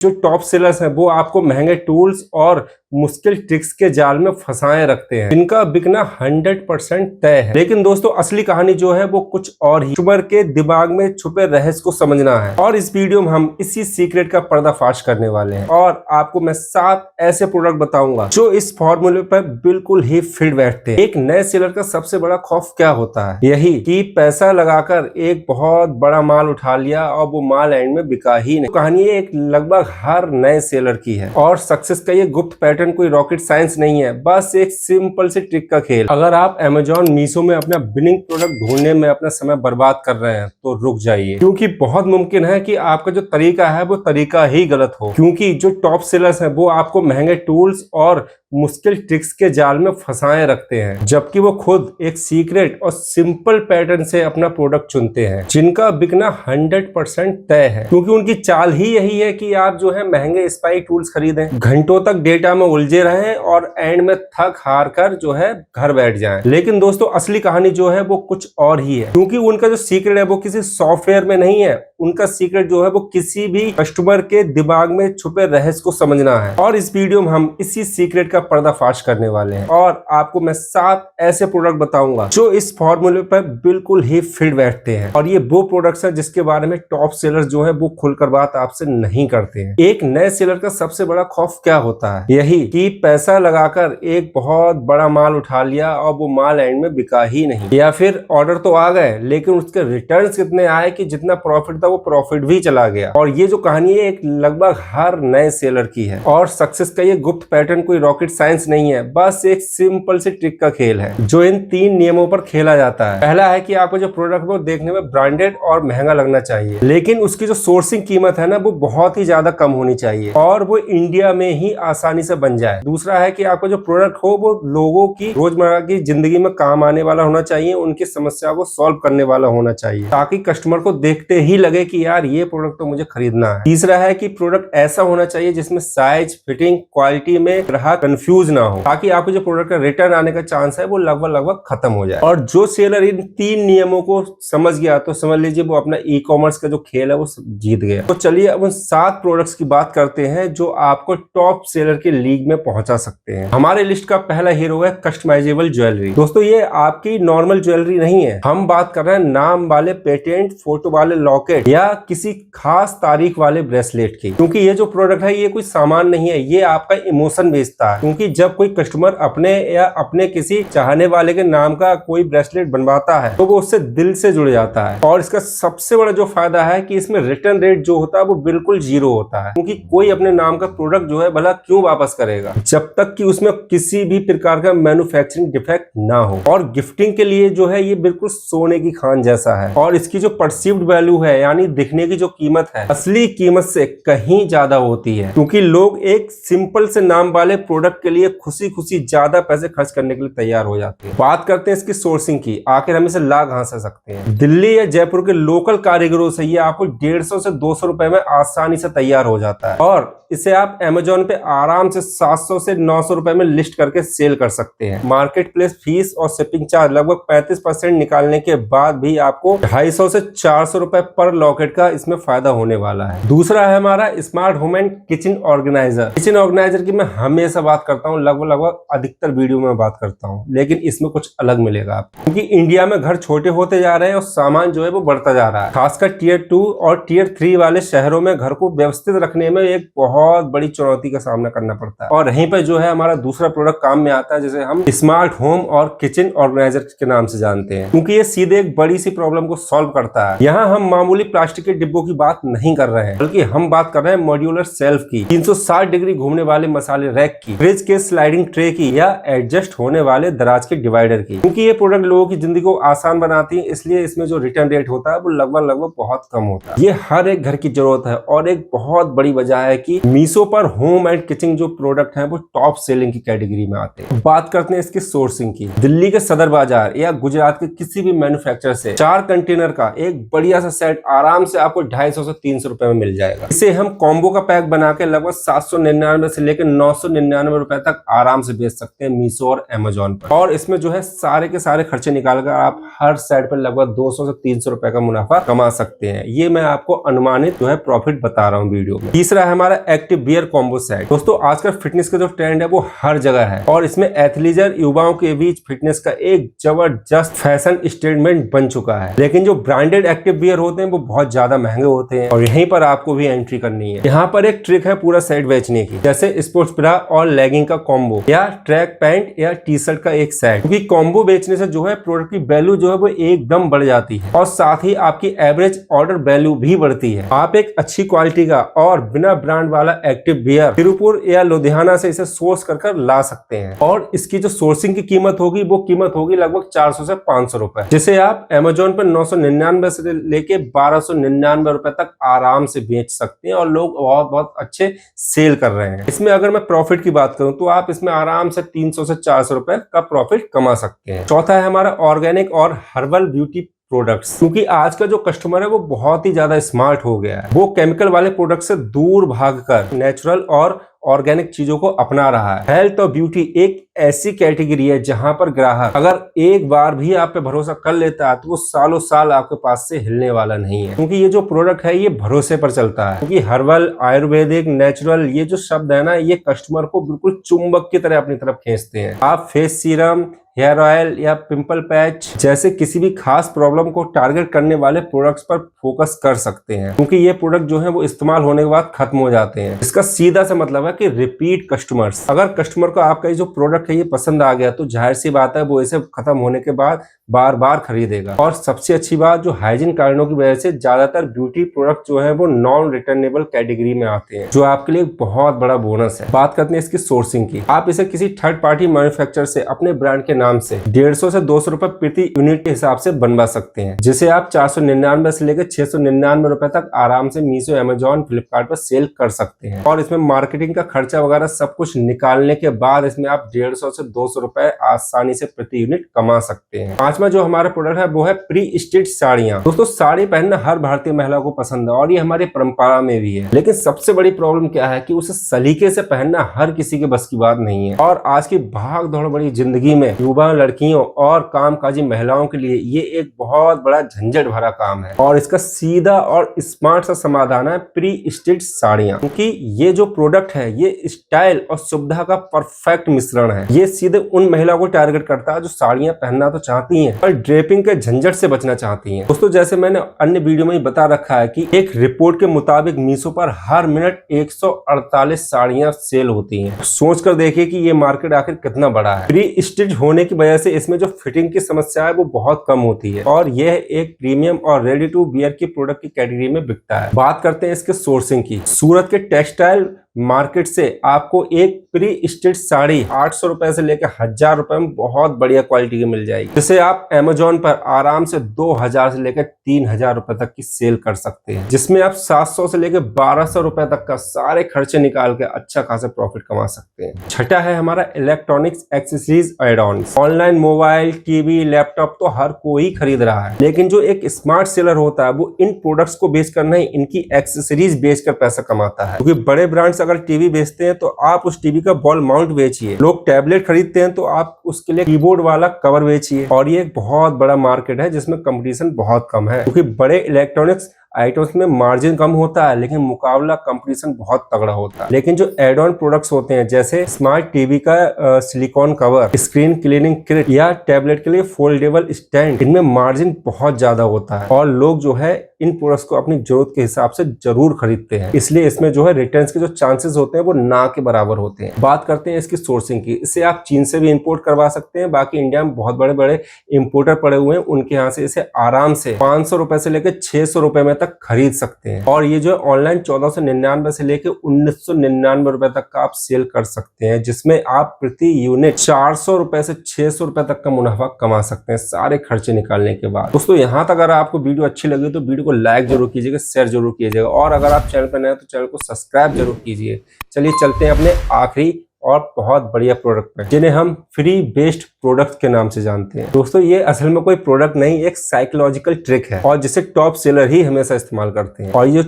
जो top sellers हैं वो आपको महंगे टूल्स और मुश्किल ट्रिक्स के जाल में फंसाए रखते हैं, जिनका बिकना 100% तय है। लेकिन दोस्तों असली कहानी जो है वो कुछ और ही। कस्टमर के दिमाग में छुपे रहस्य को समझना है और इस वीडियो में हम इसी सीक्रेट का पर्दाफाश करने वाले हैं और आपको मैं 7 ऐसे प्रोडक्ट बताऊंगा जो इस फॉर्मूले पर बिल्कुल ही फिट बैठते हैं। एक नए सेलर का सबसे बड़ा खौफ क्या होता है? यही कि पैसा लगाकर एक बहुत बड़ा माल उठा लिया और वो माल एंड में बिका ही नहीं। कहानी एक लगभग हर नए सेलर की है और सक्सेस का ये गुप्त पैटर्न कोई रॉकेट साइंस नहीं है, बस एक सिंपल से ट्रिक का खेल। अगर आप अमेजॉन मीशो में अपना विनिंग प्रोडक्ट ढूंढने में अपना समय बर्बाद कर रहे हैं तो रुक जाइए, क्योंकि बहुत मुमकिन है कि आपका जो तरीका है वो तरीका ही गलत हो। क्योंकि जो टॉप सेलर्स हैं वो आपको महंगे टूल्स और मुश्किल ट्रिक्स के जाल में फंसाए रखते हैं, जबकि वो खुद एक सीक्रेट और सिंपल पैटर्न से अपना प्रोडक्ट चुनते हैं जिनका बिकना 100% तय है। क्योंकि उनकी चाल ही यही है कि आप जो है महंगे स्पाई टूल्स खरीदें, घंटों तक डेटा में उलझे रहें और एंड में थक हार कर जो है घर बैठ जाएं। लेकिन दोस्तों असली कहानी जो है वो कुछ और ही है, क्योंकि उनका जो सीक्रेट है वो किसी सॉफ्टवेयर में नहीं है। उनका सीक्रेट जो है वो किसी भी कस्टमर के दिमाग में छुपे रहस्य को समझना है और इस वीडियो में हम इसी सीक्रेट का पर्दाफाश करने वाले हैं और आपको मैं 7 ऐसे प्रोडक्ट बताऊंगा जो इस फॉर्मूले पर बिल्कुल ही फिट बैठते हैं। और ये वो प्रोडक्ट्स हैं जिसके बारे में टॉप सेलर्स जो है वो खुलकर बात आपसे नहीं करते हैं। एक नए सेलर का सबसे बड़ा खौफ क्या होता है? यही कि पैसा लगाकर एक बहुत बड़ा माल उठा लिया और वो माल एंड में बिका ही नहीं, या फिर ऑर्डर तो आ गए लेकिन उसके रिटर्न्स कितने आए कि जितना प्रॉफिट था वो प्रॉफिट भी चला गया। और ये जो कहानी है एक लगभग हर नए सेलर की है और सक्सेस का ये गुप्त पैटर्न कोई रॉकेट साइंस नहीं है, बस एक सिंपल से ट्रिक का खेल है जो इन 3 नियमों पर खेला जाता है। पहला है कि आपको जो प्रोडक्ट वो देखने में ब्रांडेड और महंगा लगना चाहिए, लेकिन उसकी जो सोर्सिंग कीमत है ना वो बहुत ही ज्यादा कम होनी चाहिए और वो इंडिया में ही आसानी से बन जाए। दूसरा है कि आपका जो प्रोडक्ट हो वो लोगों की रोजमर्रा की जिंदगी में काम आने वाला होना चाहिए, उनकी समस्या को सॉल्व करने वाला होना चाहिए, ताकि कस्टमर को देखते ही लगे कि यार ये प्रोडक्ट तो मुझे खरीदना है। तीसरा है कि प्रोडक्ट ऐसा होना चाहिए जिसमें साइज, फिटिंग, क्वालिटी में ग्राहक कंफ्यूज ना हो, ताकि आपको जो प्रोडक्ट का रिटर्न आने का चांस है वो लगभग खत्म हो जाए। और जो सेलर इन 3 नियमों को समझ गया तो समझ लीजिए वो अपना ई कॉमर्स का जो खेल है वो जीत गया। तो चलिए अब उन 7 प्रोडक्ट्स की बात करते हैं जो आपको टॉप सेलर के लीग में पहुंचा सकते हैं। हमारे लिस्ट का पहला हीरो है कस्टमाइजेबल ज्वेलरी। दोस्तों ये आपकी नॉर्मल ज्वेलरी नहीं है, हम बात कर रहे हैं नाम वाले पेटेंट, फोटो वाले लॉकेट या किसी खास तारीख वाले ब्रेसलेट की। क्योंकि ये जो प्रोडक्ट है ये कोई सामान नहीं है, ये आपका इमोशन बेचता है। क्योंकि जब कोई कस्टमर अपने या अपने किसी चाहने वाले के नाम का कोई ब्रेसलेट बनवाता है तो वो उससे दिल से जुड़ जाता है। और इसका सबसे बड़ा जो फायदा है कि इसमें रिटर्न रेट जो होता है वो बिल्कुल 0 होता है, क्योंकि कोई अपने नाम का प्रोडक्ट जो है भला क्यों वापस करेगा जब तक कि उसमें किसी भी प्रकार का मैन्युफैक्चरिंग डिफेक्ट ना हो। और गिफ्टिंग के लिए जो है ये बिल्कुल सोने की खान जैसा है और इसकी जो परसीव्ड वैल्यू है यानी दिखने की जो कीमत है असली कीमत से कहीं ज्यादा होती है, क्योंकि लोग एक सिंपल से नाम वाले प्रोडक्ट के लिए खुशी खुशी ज्यादा पैसे खर्च करने के लिए तैयार हो जाते हैं। बात करते हैं इसकी सोर्सिंग की, आखिर हम इसे ला कहां से सकते हैं? दिल्ली या जयपुर के लोकल कारीगरों से ये आपको 150 से 200 रुपए में आसानी से तैयार हो जाता है और इसे आप अमेजोन पे आराम से 700 से 900 रुपए में लिस्ट करके सेल कर सकते हैं। मार्केट प्लेस फीस और शिपिंग चार्ज लगभग 35% निकालने के बाद भी आपको 250 से 400 रुपए पर लॉकेट का इसमें फायदा होने वाला है। दूसरा है हमारा smart home and kitchen organiser. Kitchen organiser की मैं हमेशा बात करता हूँ, लगभग अधिकतर वीडियो में बात करता हूँ, लेकिन इसमें कुछ अलग मिलेगा आपको, क्योंकि इंडिया में घर छोटे होते जा रहे हैं और सामान जो है वो बढ़ता जा रहा है। खासकर टियर 2 और टियर 3 वाले शहरों में घर को व्यवस्थित रखने में एक बहुत बड़ी चुनौती का सामना करना पड़ता है। और यहीं पर जो है हमारा दूसरा प्रोडक्ट काम में आता है, जिसे हम स्मार्ट होम और किचन ऑर्गेनाइजर के नाम से जानते हैं, क्योंकि ये सीधे एक बड़ी सी प्रॉब्लम को सॉल्व करता है। यहाँ हम मामूली प्लास्टिक के डिब्बों की बात नहीं कर रहे हैं, बल्कि हम बात कर रहे हैं मॉड्यूलर शेल्फ की, 360 डिग्री घूमने वाले मसाले रैक की, फ्रिज के स्लाइडिंग ट्रे की या एडजस्ट होने वाले दराज के डिवाइडर की। क्योंकि ये प्रोडक्ट लोगों की जिंदगी को आसान बनाती है, इसलिए इसमें जो रिटर्न रेट होता है वो लगभग बहुत कम होता है। ये हर एक घर की जरूरत है और एक बहुत बड़ी वजह है कि मीशो पर होम एंड किचन जो प्रोडक्ट हैं वो टॉप सेलिंग की कैटेगरी में आते हैं। बात करते हैं इसकी सोर्सिंग की। दिल्ली के सदर बाजार या गुजरात के किसी भी मैन्युफैक्चरर से 4 कंटेनर का एक बढ़िया सा सेट आराम से आपको 250 से 300 रुपए में मिल जाएगा। इसे हम कॉम्बो का पैक बना के लगभग 799 से लेकर 999 रुपए तक आराम से बेच सकते हैं मीशो और अमेजोन पर। और इसमें जो है सारे के सारे खर्चे निकालकर आप हर साइड पर लगभग 200 से 300 रुपए का मुनाफा कमा सकते हैं। ये मैं आपको अनुमानित जो है प्रॉफिट बता रहा हूँ वीडियो में। तीसरा है हमारा एक्टिव बियर कॉम्बो सेट। दोस्तों आजकल फिटनेस का जो ट्रेंड है वो हर जगह है और इसमें एथलीजर युवाओं के बीच फिटनेस का एक जबरदस्त फैशन स्टेटमेंट बन चुका है। लेकिन जो ब्रांडेड एक्टिव बियर होते हैं वो बहुत ज्यादा महंगे होते हैं और यहीं पर आपको भी एंट्री करनी है। यहाँ पर एक ट्रिक है पूरा सेट बेचने की, जैसे स्पोर्ट्स ब्रा और लेगिंग का कॉम्बो या ट्रैक पैंट या टी शर्ट का एक सेट। क्योंकि कॉम्बो बेचने से जो है प्रोडक्ट की वैल्यू जो है वो एकदम बढ़ जाती है और साथ ही आपकी एवरेज ऑर्डर वैल्यू भी बढ़ती है। आप एक अच्छी क्वालिटी का और बिना ब्रांड वाला एक्टिव बियर तिरुपुर या लुधियाना से इसे सोर्स कर ला सकते हैं और इसकी जो सोर्सिंग की कीमत होगी वो कीमत होगी लगभग 400 से 500 रुपए, जिसे आप अमेजोन पर 999 से लेके 1299 रुपए तक आराम से बेच सकते हैं और लोग बहुत अच्छे सेल कर रहे हैं। इसमें अगर मैं प्रॉफिट की बात करूं तो आप इसमें आराम से 300 से 400 रुपए का प्रॉफिट कमा सकते हैं। चौथा है हमारा ऑर्गेनिक और हर्बल ब्यूटी प्रोडक्ट्स। क्योंकि आज का जो कस्टमर है वो बहुत ही ज्यादा स्मार्ट हो गया है, वो केमिकल वाले प्रोडक्ट से दूर भागकर नेचुरल और ऑर्गेनिक चीजों को अपना रहा है। हेल्थ और ब्यूटी एक ऐसी कैटेगरी है जहां पर ग्राहक अगर एक बार भी आप पे भरोसा कर लेता है तो वो सालों साल आपके पास से हिलने वाला नहीं है। क्योंकि ये जो प्रोडक्ट है ये भरोसे पर चलता है। क्योंकि हर्बल, आयुर्वेदिक, नेचुरल ये जो शब्द है ना, ये कस्टमर को बिल्कुल चुंबक की तरह अपनी तरफ खींचते हैं। आप फेस सीरम, हेयर ऑयल या पिंपल पैच जैसे किसी भी खास प्रॉब्लम को टारगेट करने वाले प्रोडक्ट्स पर फोकस कर सकते हैं। क्योंकि ये प्रोडक्ट जो है वो इस्तेमाल होने के बाद खत्म हो जाते हैं। इसका सीधा सा मतलब है कि रिपीट कस्टमर्स। अगर कस्टमर को आपका ये जो प्रोडक्ट है ये पसंद आ गया तो जाहिर सी बात है वो इसे खत्म होने के बाद बार बार खरीदेगा। और सबसे अच्छी बात, जो हाइजीन कारणों की वजह से ज्यादातर ब्यूटी प्रोडक्ट जो है वो नॉन रिटर्नेबल कैटेगरी में आते हैं, जो आपके लिए बहुत बड़ा बोनस है। बात करते हैं इसकी सोर्सिंग की। आप इसे किसी थर्ड पार्टी मैन्युफैक्चरर से अपने ब्रांड के नाम से 150 से 200 रुपए प्रति यूनिट के हिसाब से बनवा सकते हैं, जिसे आप 499 से लेकर 699 रुपए तक आराम से मीशो, अमेजोन, फ्लिपकार्ट पर सेल कर सकते हैं। और इसमें मार्केटिंग का खर्चा वगैरह सब कुछ निकालने के बाद इसमें आप 150 से 200 रुपए आसानी से प्रति यूनिट कमा सकते हैं। पांचवा जो हमारा प्रोडक्ट है वो है प्री स्टिच साड़ियां। दोस्तों साड़ी पहनना हर भारतीय महिला को पसंद है और ये हमारी परंपरा में भी है। लेकिन सबसे बड़ी प्रॉब्लम क्या है कि उसे सलीके से पहनना हर किसी के बस की बात नहीं है। और आज की भाग दौड़ बड़ी जिंदगी में युवा लड़कियों और कामकाजी महिलाओं के लिए ये एक बहुत बड़ा झंझट भरा काम है। और इसका सीधा और स्मार्ट सा समाधान है प्री स्टिच साड़ियां। क्योंकि ये जो प्रोडक्ट है ये स्टाइल और सुविधा का परफेक्ट मिश्रण है। ये सीधे उन महिलाओं को टारगेट करता है जो साड़ियां पहनना तो चाहती हैं और ड्रेपिंग के झंझट से बचना चाहती हैं। दोस्तों जैसे मैंने अन्य वीडियो में ही बता रखा है कि एक रिपोर्ट के मुताबिक मीशो पर हर मिनट 148 साड़ियां सेल होती हैं। सोच कर देखिए कि ये मार्केट आखिर कितना बड़ा है। प्री स्टिच होने की वजह से इसमें जो फिटिंग की समस्या है वो बहुत कम होती है और यह एक प्रीमियम और रेडी टू वियर की प्रोडक्ट की कैटेगरी में बिकता है। बात करते हैं इसके सोर्सिंग की। सूरत के टेक्सटाइल मार्केट से आपको एक प्री स्टिच साड़ी 800 रुपए से लेकर 1000 रुपए में बहुत बढ़िया क्वालिटी की मिल जाएगी, जिसे आप अमेजोन पर आराम से 2000 से लेकर 3000 रुपए तक की सेल कर सकते हैं, जिसमें आप 700 से लेकर 1200 रुपए तक का सारे खर्चे निकाल के अच्छा खासा प्रॉफिट कमा सकते हैं। छठा है हमारा electronics accessories add on. Online mobile, TV, laptop तो हर कोई खरीद रहा है, लेकिन जो एक स्मार्ट सेलर होता है वो इन प्रोडक्ट्स को बेचकर नहीं, इनकी एक्सेसरीज बेचकर पैसा कमाता है। क्योंकि बड़े ब्रांड्स अगर टीवी बेचते हैं तो आप उस टीवी का वॉल माउंट बेचिए, लोग टैबलेट खरीदते हैं तो आप उसके लिए कीबोर्ड वाला कवर बेचिए। और ये एक बहुत बड़ा मार्केट है जिसमें कंपटीशन बहुत कम है, क्योंकि बड़े इलेक्ट्रॉनिक्स आइटम्स में मार्जिन कम होता है लेकिन मुकाबला कंपटीशन बहुत तगड़ा होता है। लेकिन जो एड ऑन प्रोडक्ट्स होते हैं जैसे स्मार्ट टीवी का silicon cover, screen cleaning kit या टैबलेट के लिए फोल्डेबल स्टैंड, इनमें मार्जिन बहुत ज्यादा होता है और लोग जो है इन प्रोडक्ट्स को अपनी जरूरत के हिसाब से जरूर खरीदते हैं। इसलिए इसमें जो है रिटर्न्स के जो चांसेस होते हैं वो ना के बराबर होते हैं। बात करते हैं इसकी सोर्सिंग की। इसे आप चीन से भी इंपोर्ट करवा सकते हैं। बाकी इंडिया में बहुत बड़े बड़े इंपोर्टर पड़े हुए हैं, उनके यहाँ से इसे आराम से 500 रुपए से लेकर 600 रुपए में तक खरीद सकते हैं। और ये जो है ऑनलाइन 1499 से लेकर 1999 रुपए तक का आप सेल कर सकते हैं, जिसमें आप प्रति यूनिट 400 रुपए से 600 रुपए तक का मुनाफा कमा सकते हैं सारे खर्चे निकालने के बाद। दोस्तों यहाँ तक अगर आपको वीडियो अच्छी लगी तो वीडियो को लाइक जरूर कीजिएगा, शेयर जरूर कीजिएगा और अगर आप चैनल पर नए हैं तो चैनल को सब्सक्राइब जरूर कीजिए। चलिए चलते हैं अपने आखिरी और बहुत बढ़िया प्रोडक्ट पे, जिन्हें हम फ्री बेस्ड प्रोडक्ट के नाम से जानते हैं। दोस्तों ये असल में कोई प्रोडक्ट नहीं, एक साइकोलॉजिकल ट्रिक है और जिसे टॉप सेलर ही हमेशा इस्तेमाल करते हैं। और ये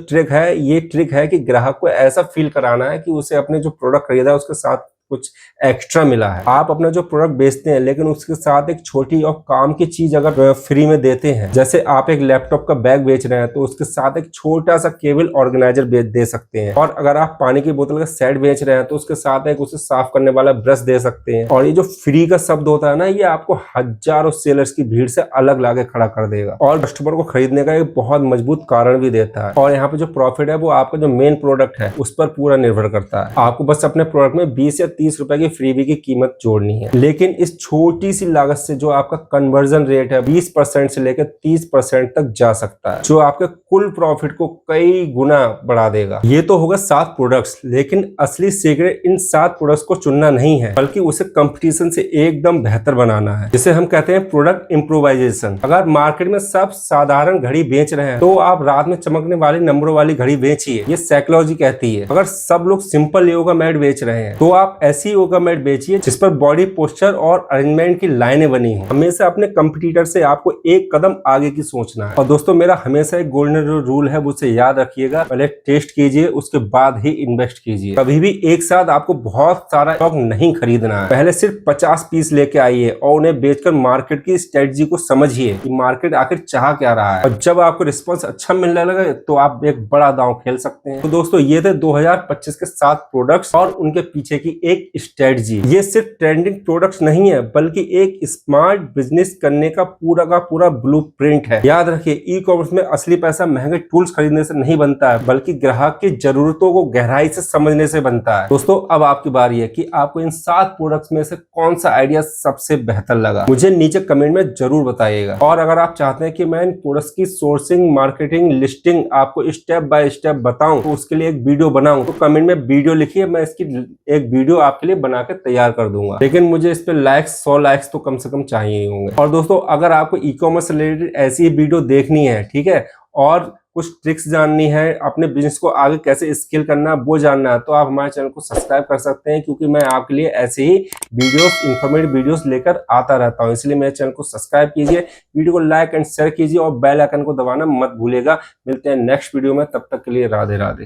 ट्रिक है कि ग्राहक को ऐसा फील कराना है कि उसे अपने जो प्रोडक्ट खरीदा है उसके साथ कुछ एक्स्ट्रा मिला है। आप अपना जो प्रोडक्ट बेचते हैं लेकिन उसके साथ एक छोटी और काम की चीज अगर फ्री में देते हैं, जैसे आप एक लैपटॉप का बैग बेच रहे हैं तो उसके साथ एक छोटा सा केबल ऑर्गेनाइजर दे सकते हैं। और अगर आप पानी की बोतल का सेट बेच रहे हैं तो उसके साथ एक उसे साफ करने वाला ब्रश दे सकते हैं। और ये जो फ्री का शब्द होता है ना, ये आपको हजारों सेलर्स की भीड़ से अलग लाके खड़ा कर देगा और कस्टमर को खरीदने का एक बहुत मजबूत कारण भी देता है। और यहाँ पे जो प्रॉफिट है वो आपका जो मेन प्रोडक्ट है उस पर पूरा निर्भर करता है। आपको बस अपने प्रोडक्ट में 20 या 30 रुपए की फ्रीबी की कीमत जोड़नी है, लेकिन इस छोटी सी लागत से जो आपका कन्वर्जन रेट है 20% से लेकर 30% तक जा सकता है, जो आपके कुल प्रॉफिट को कई गुना बढ़ा देगा। ये तो होगा 7 प्रोडक्ट्स, लेकिन असली सीक्रेट इन 7 प्रोडक्ट्स को चुनना नहीं है, बल्कि उसे कंपटीशन से एकदम बेहतर बनाना है, जिसे हम कहते हैं प्रोडक्ट इम्प्रोवाइजेशन। अगर मार्केट में सब साधारण घड़ी बेच रहे हैं तो आप रात में चमकने वाली नंबरों वाली घड़ी बेचिए, ये साइकोलॉजी कहती है। अगर सब लोग सिंपल योगा मैट बेच रहे हैं तो आप ऐसी योगा मैट बेचिए जिस पर बॉडी पोस्चर और अरेंजमेंट की लाइनें बनी हो। हमेशा अपने कंपटीटर से आपको एक कदम आगे की सोचना है। और दोस्तों, मेरा हमेशा एक गोल्डन रूल है, उसे याद रखिएगा, पहले टेस्ट कीजिए उसके बाद ही इन्वेस्ट कीजिए। कभी भी एक साथ आपको बहुत सारा स्टॉक नहीं खरीदना है। पहले सिर्फ 50 पीस लेके आइए और उन्हें बेचकर मार्केट की स्ट्रेटजी को समझिए कि मार्केट आखिर चाह क्या रहा है। और जब आपको रिस्पॉन्स अच्छा मिलने लगे तो आप एक बड़ा दांव खेल सकते हैं। तो दोस्तों, ये थे 2025 के 7 प्रोडक्ट्स और उनके पीछे की एक स्ट्रेटजी। ये सिर्फ ट्रेंडिंग प्रोडक्ट्स नहीं है, बल्कि एक स्मार्ट बिजनेस करने का पूरा ब्लूप्रिंट है। याद रखिए, ई कॉमर्स में असली पैसा महंगे टूल्स खरीदने से नहीं बनता है, बल्कि ग्राहक की जरूरतों को गहराई से समझने से बनता है। दोस्तों, अब आपकी बारी है कि आपको इन 7 प्रोडक्ट्स में से कौन सा आइडिया सबसे बेहतर लगा, मुझे नीचे कमेंट में जरूर बताइएगा। और अगर आप चाहते हैं कि मैं इन प्रोडक्ट्स की सोर्सिंग, मार्केटिंग, लिस्टिंग आपको स्टेप बाय स्टेप बताऊं, तो उसके लिए एक वीडियो बनाऊं, तो कमेंट में वीडियो लिखिए, मैं इसकी एक वीडियो आपके लिए बना के तैयार कर दूंगा। लेकिन मुझे इस पे 100 लाइक्स तो कम से कम चाहिए ही होंगे। और दोस्तों, अगर आपको ई कॉमर्स रिलेटेड ऐसी वीडियो देखनी है, ठीक है, और कुछ ट्रिक्स जाननी है, अपने बिजनेस को आगे कैसे स्केल करना है वो जानना है, तो आप हमारे चैनल को सब्सक्राइब कर सकते हैं, क्योंकि मैं आपके लिए ऐसे ही वीडियोस, इंफॉर्मेटिव वीडियोस लेकर आता रहता हूं। इसलिए मेरे चैनल को सब्सक्राइब कीजिए, वीडियो को लाइक एंड शेयर कीजिए और बेल आइकन को दबाना मत भूलिएगा। मिलते हैं नेक्स्ट वीडियो में, तब तक के लिए राधे राधे।